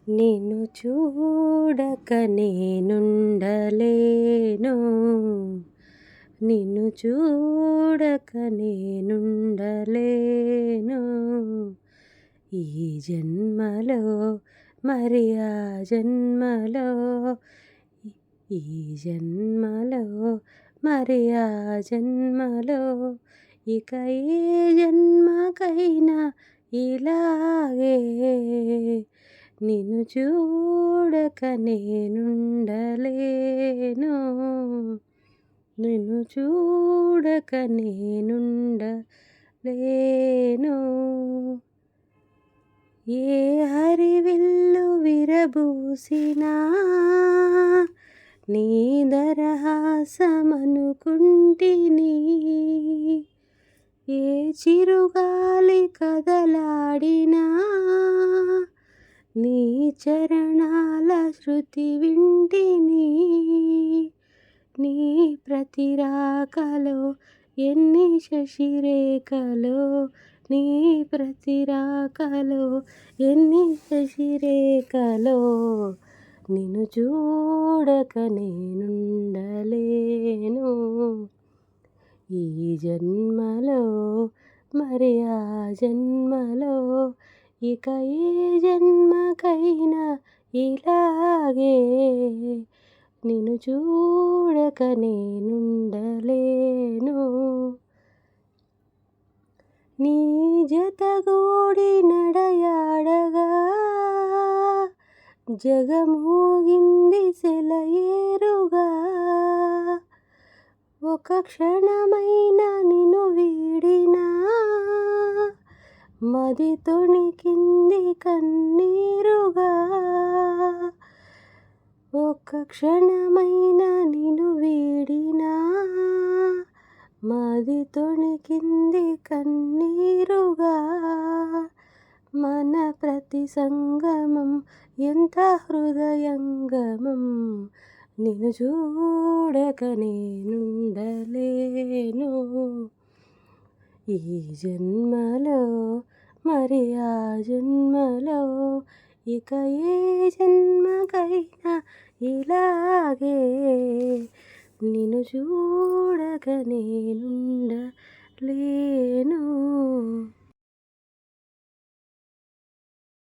నిన్ను చూడక నేనుండలేను. నిన్ను చూడక నేనుండలేను. ఈ జన్మలో మరి ఆ జన్మలో, ఈ జన్మలో మరి ఆ జన్మలో, ఇక ఏ జన్మకైనా ఇలాగే నిన్ను చూడక నేనుండలేను. నిన్ను చూడక నేనుండలేను. ఏ హరివిల్లు విరబూసినా నీ దరహాసమనుకుంటిని. ఏ చిరుగాలి కదలాడినా నీ చరణాల శృతి వింటిని. నీ ప్రతి రాకలో ఎన్ని శశిరేఖలో, నీ ప్రతి రాకలో ఎన్ని శశిరేఖలో, నిన్ను చూడక నేనుండలేను. ఈ జన్మలో మరి ఆ జన్మలో, ఇక ఏ జన్మకైనా ఇలాగే నిన్ను చూడక నేనుండలేను. నీ జతగూడి నడయాడగా జగమోగింది సెలయేరుగా. ఒక క్షణమైన నిన్ను వీడినా మది తొణికింది కన్నీరుగా. ఒక క్షణమైన నిన్ను వీడినా మది తొణికింది కన్నీరుగా. మన ప్రతి సంగమం ఎంత హృదయంగమం, నిన్ను చూడక నేనుండలేను. ఈ జన్మలో మరి ఆ జన్మలో, ఇక ఏ జన్మకైనా ఇలాగే నిన్ను చూడక నేనుండలేను.